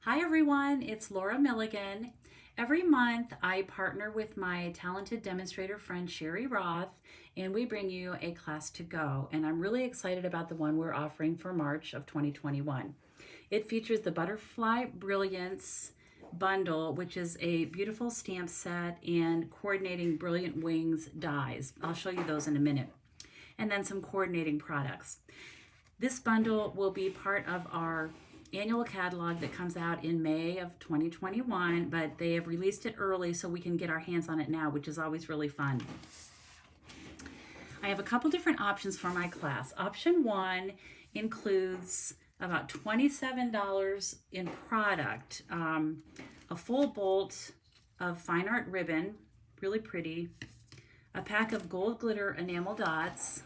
Hi everyone, it's Laura Milligan. Every month I partner with my talented demonstrator friend Sherry Roth and we bring you a class to go. And I'm really excited about the one we're offering for March of 2021. It features the Butterfly Brilliance Bundle, which is a beautiful stamp set and coordinating brilliant wings dies. I'll show you those in a minute. And then some coordinating products. This bundle will be part of our annual catalog that comes out in May of 2021, but they have released it early so we can get our hands on it now, which is always really fun. I have a couple different options for my class. Option one includes about $27 in product, a full bolt of fine art ribbon, really pretty, a pack of gold glitter enamel dots,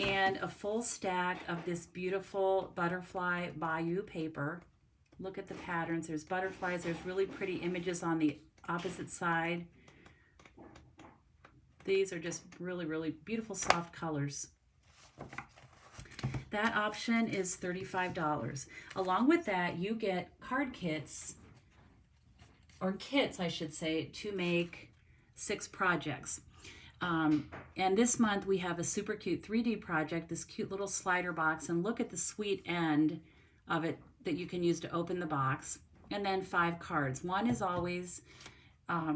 and a full stack of this beautiful butterfly bayou paper. Look at the patterns. There's butterflies. There's really pretty images on the opposite side. These are just really, really beautiful soft colors. That option is $35. Along with that, you get card kits, or kits, I should say, to make 6 projects. And this month we have a super cute 3D project, this cute little slider box, and look at the sweet end of it that you can use to open the box. And then 5 cards. One is always a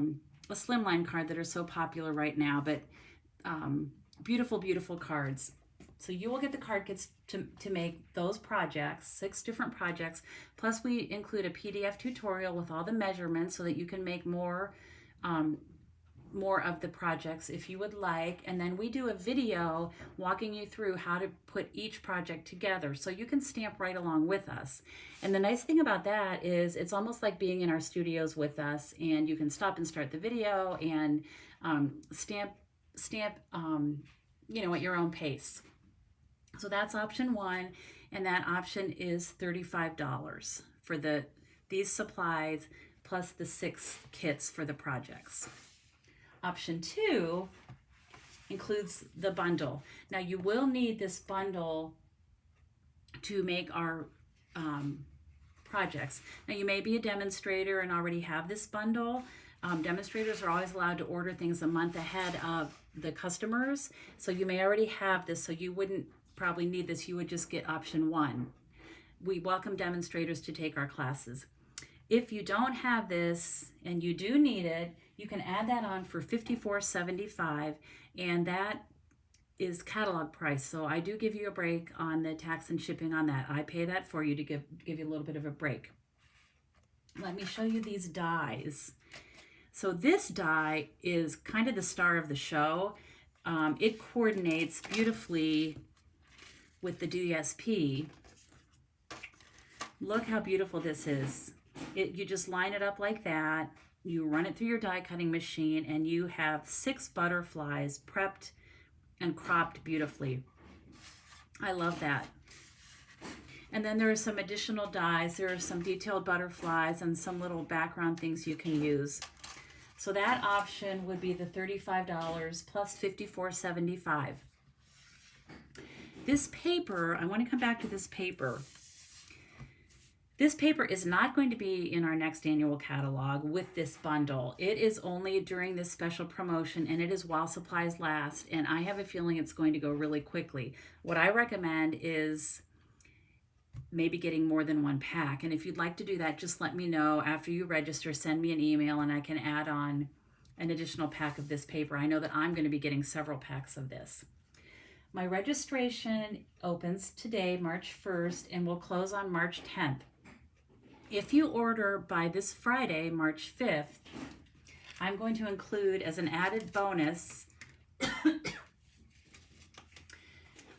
slimline card that are so popular right now, but beautiful, beautiful cards. So you will get the card kits to make those projects, 6 different projects. Plus we include a PDF tutorial with all the measurements so that you can make more of the projects if you would like, and then we do a video walking you through how to put each project together so you can stamp right along with us. And the nice thing about that is it's almost like being in our studios with us, and you can stop and start the video and stamp at your own pace. So that's option one, and that option is $35 for these supplies plus the 6 kits for the projects. Option 2 includes the bundle. Now you will need this bundle to make our projects. Now you may be a demonstrator and already have this bundle. Demonstrators are always allowed to order things a month ahead of the customers. So you may already have this, so you wouldn't probably need this. You would just get option 1. We welcome demonstrators to take our classes. If you don't have this and you do need it, you can add that on for $54.75, and that is catalog price. So I do give you a break on the tax and shipping on that. I pay that for you to give you a little bit of a break. Let me show you these dies. So this die is kind of the star of the show. It coordinates beautifully with the DSP. Look how beautiful this is. You just line it up like that. You run it through your die cutting machine and you have 6 butterflies prepped and cropped beautifully. I love that. And then there are some additional dies. There are some detailed butterflies and some little background things you can use. So that option would be the $35 plus $54.75. This paper, I want to come back to this paper. This paper is not going to be in our next annual catalog with this bundle. It is only during this special promotion, and it is while supplies last, and I have a feeling it's going to go really quickly. What I recommend is maybe getting more than 1 pack, and if you'd like to do that, just let me know after you register. Send me an email and I can add on an additional pack of this paper. I know that I'm going to be getting several packs of this. My registration opens today, March 1st, and will close on March 10th. If you order by this Friday, March 5th, I'm going to include as an added bonus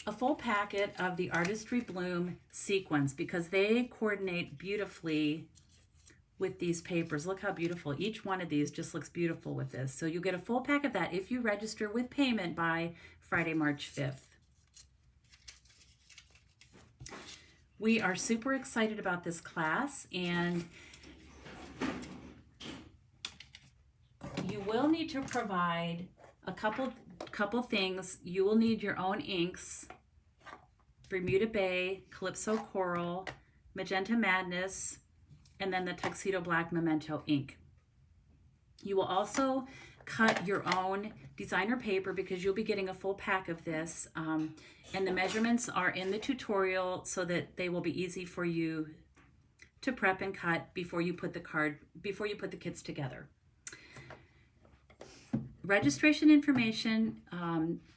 a full packet of the Artistry Bloom Sequins because they coordinate beautifully with these papers. Look how beautiful. Each one of these just looks beautiful with this. So you get a full pack of that if you register with payment by Friday, March 5th. We are super excited about this class, and you will need to provide a couple things. You will need your own inks, Bermuda Bay, Calypso Coral, Magenta Madness, and then the Tuxedo Black Memento ink. You will also cut your own designer paper because you'll be getting a full pack of this, and the measurements are in the tutorial so that they will be easy for you to prep and cut before you put the kits together. Registration information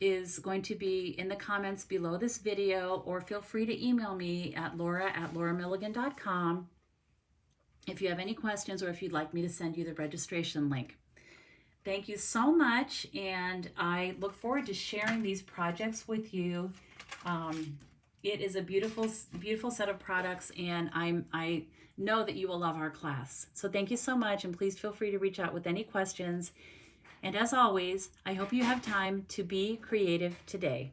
is going to be in the comments below this video, or feel free to email me at laura@lauramilligan.com if you have any questions or if you'd like me to send you the registration link. Thank you so much, and I look forward to sharing these projects with you. It is a beautiful, beautiful set of products, and I know that you will love our class. So thank you so much, and please feel free to reach out with any questions. And as always, I hope you have time to be creative today.